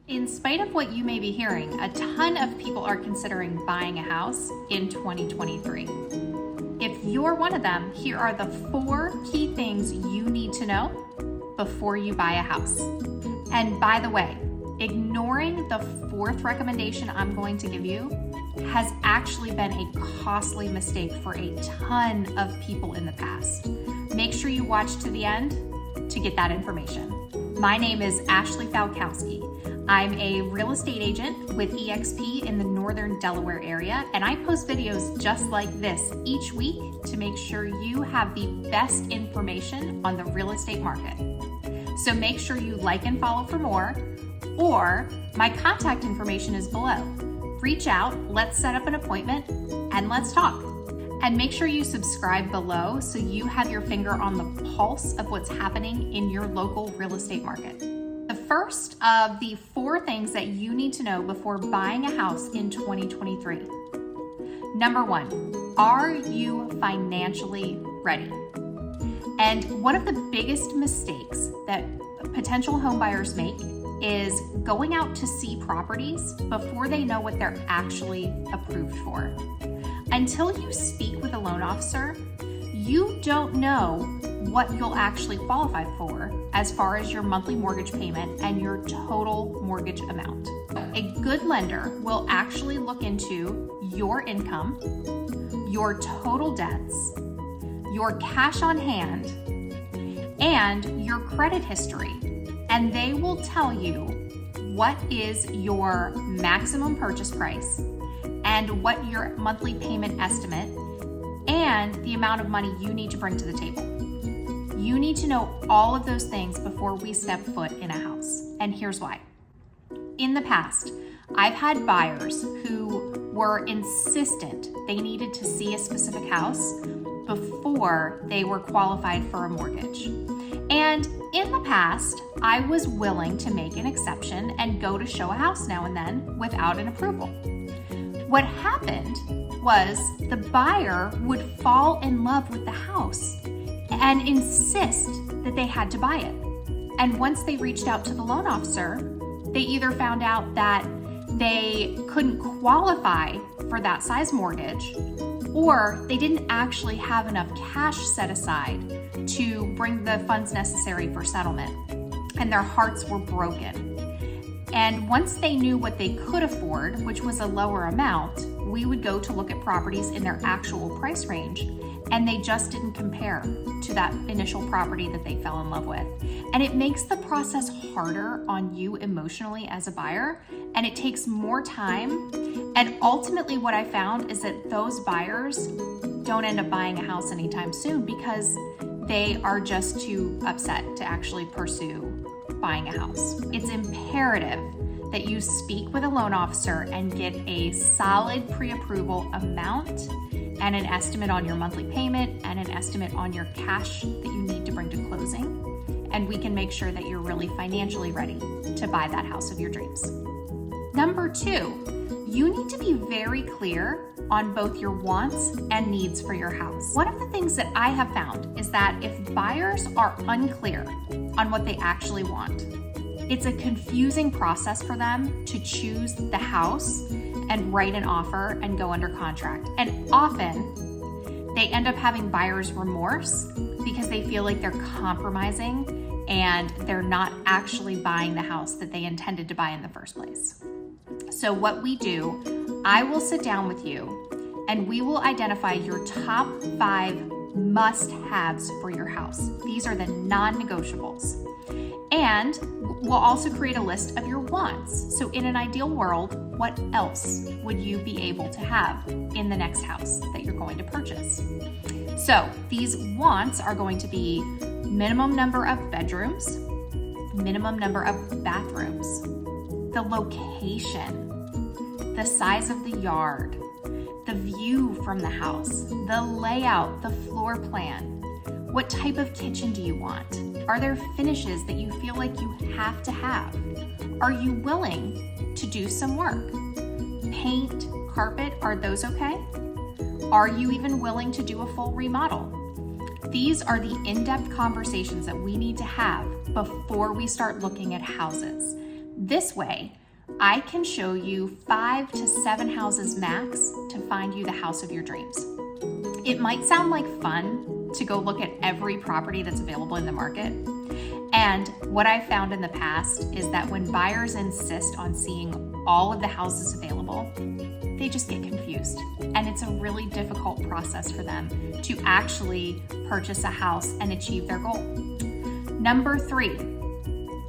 In spite of what you may be hearing, a ton of people are considering buying a house in 2023. If you're one of them, here are the 4 key things you need to know before you buy a house. And by the way, ignoring the 4th recommendation I'm going to give you has actually been a costly mistake for a ton of people in the past. Make sure you watch to the end to get that information. My name is Ashley Falkowski. I'm a real estate agent with EXP in the northern Delaware area, and I post videos just like this each week to make sure you have the best information on the real estate market. So make sure you like and follow for more, or my contact information is below. Reach out, let's set up an appointment, and let's talk. And make sure you subscribe below so you have your finger on the pulse of what's happening in your local real estate market. The first of the 4 things that you need to know before buying a house in 2023. Number 1, are you financially ready? And one of the biggest mistakes that potential home buyers make is going out to see properties before they know what they're actually approved for. Until you speak with a loan officer, you don't know what you'll actually qualify for as far as your monthly mortgage payment and your total mortgage amount. A good lender will actually look into your income, your total debts, your cash on hand, and your credit history, and they will tell you what is your maximum purchase price and what your monthly payment estimate and the amount of money you need to bring to the table. You need to know all of those things before we step foot in a house, and here's why. In the past, I've had buyers who were insistent they needed to see a specific house before they were qualified for a mortgage. And in the past, I was willing to make an exception and go to show a house now and then without an approval. What happened was the buyer would fall in love with the house and insist that they had to buy it. And once they reached out to the loan officer, they either found out that they couldn't qualify for that size mortgage, or they didn't actually have enough cash set aside to bring the funds necessary for settlement, and their hearts were broken. And once they knew what they could afford, which was a lower amount, we would go to look at properties in their actual price range, and they just didn't compare to that initial property that they fell in love with. And it makes the process harder on you emotionally as a buyer, and it takes more time. And ultimately what I found is that those buyers don't end up buying a house anytime soon because they are just too upset to actually pursue buying a house. It's imperative that you speak with a loan officer and get a solid pre-approval amount and an estimate on your monthly payment and an estimate on your cash that you need to bring to closing. And we can make sure that you're really financially ready to buy that house of your dreams. Number 2, you need to be very clear on both your wants and needs for your house. One of the things that I have found is that if buyers are unclear on what they actually want, it's a confusing process for them to choose the house and write an offer and go under contract. And often they end up having buyer's remorse because they feel like they're compromising and they're not actually buying the house that they intended to buy in the first place. So what we do, I will sit down with you and we will identify your top 5 must-haves for your house. These are the non-negotiables. And we'll also create a list of your wants. So in an ideal world, what else would you be able to have in the next house that you're going to purchase? So these wants are going to be minimum number of bedrooms, minimum number of bathrooms, the location, the size of the yard, the view from the house, the layout, the floor plan. What type of kitchen do you want? Are there finishes that you feel like you have to have? Are you willing to do some work? Paint, carpet, are those okay? Are you even willing to do a full remodel? These are the in-depth conversations that we need to have before we start looking at houses. This way, I can show you 5 to 7 houses max to find you the house of your dreams. It might sound like fun to go look at every property that's available in the market. And what I've found in the past is that when buyers insist on seeing all of the houses available, they just get confused. And it's a really difficult process for them to actually purchase a house and achieve their goal. Number 3,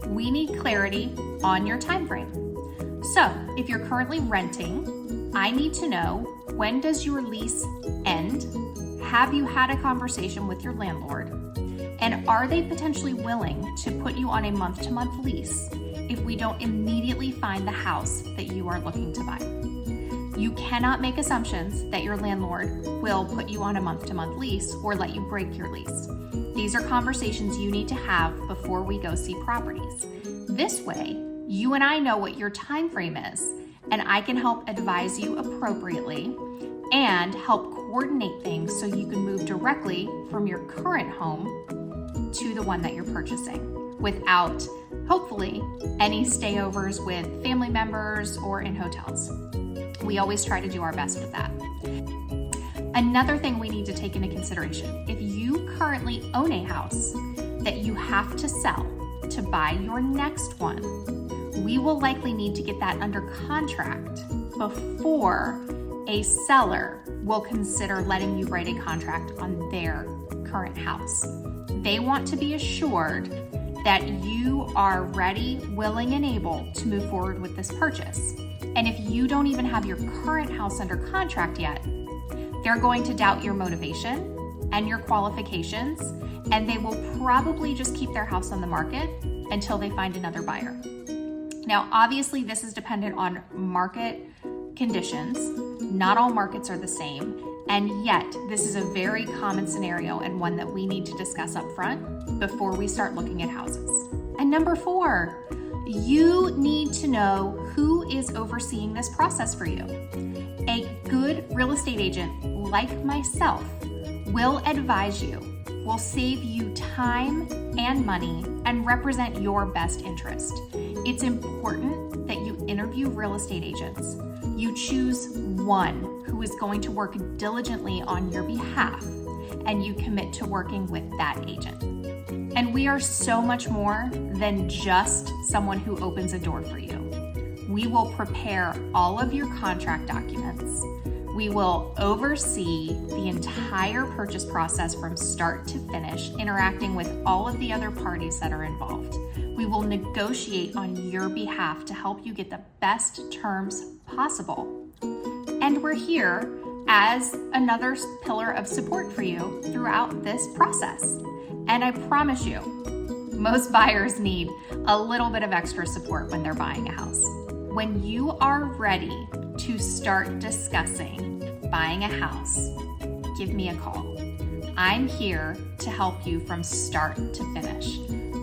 we need clarity on your time frame. So if you're currently renting, I need to know, when does your lease end? Have you had a conversation with your landlord? And are they potentially willing to put you on a month-to-month lease if we don't immediately find the house that you are looking to buy? You cannot make assumptions that your landlord will put you on a month-to-month lease or let you break your lease. These are conversations you need to have before we go see properties. This way, you and I know what your time frame is, and I can help advise you appropriately and help coordinate things so you can move directly from your current home to the one that you're purchasing without, hopefully, any stayovers with family members or in hotels. We always try to do our best with that. Another thing we need to take into consideration, if you currently own a house that you have to sell to buy your next one, we will likely need to get that under contract before a seller will consider letting you write a contract on their current house. They want to be assured that you are ready, willing, and able to move forward with this purchase. And if you don't even have your current house under contract yet, they're going to doubt your motivation and your qualifications, and they will probably just keep their house on the market until they find another buyer. Now, obviously, this is dependent on market conditions. Not all markets are the same, and yet this is a very common scenario and one that we need to discuss up front before we start looking at houses. And number 4, you need to know who is overseeing this process for you. A good real estate agent like myself will advise you, will save you time and money, and represent your best interest. It's important that you interview real estate agents. You choose one who is going to work diligently on your behalf, and you commit to working with that agent. And we are so much more than just someone who opens a door for you. We will prepare all of your contract documents. We will oversee the entire purchase process from start to finish, interacting with all of the other parties that are involved. We will negotiate on your behalf to help you get the best terms possible. And we're here as another pillar of support for you throughout this process. And I promise you, most buyers need a little bit of extra support when they're buying a house. When you are ready to start discussing buying a house, give me a call. I'm here to help you from start to finish.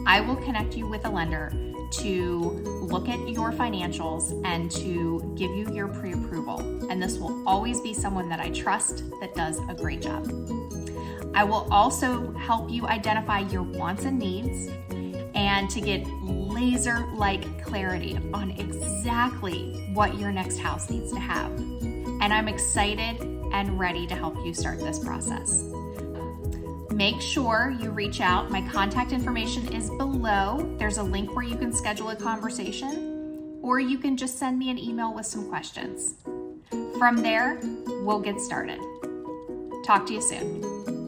I will connect you with a lender to look at your financials and to give you your pre-approval. And this will always be someone that I trust that does a great job. I will also help you identify your wants and needs and to get laser-like clarity on exactly what your next house needs to have. And I'm excited and ready to help you start this process. Make sure you reach out. My contact information is below. There's a link where you can schedule a conversation, or you can just send me an email with some questions. From there, we'll get started. Talk to you soon.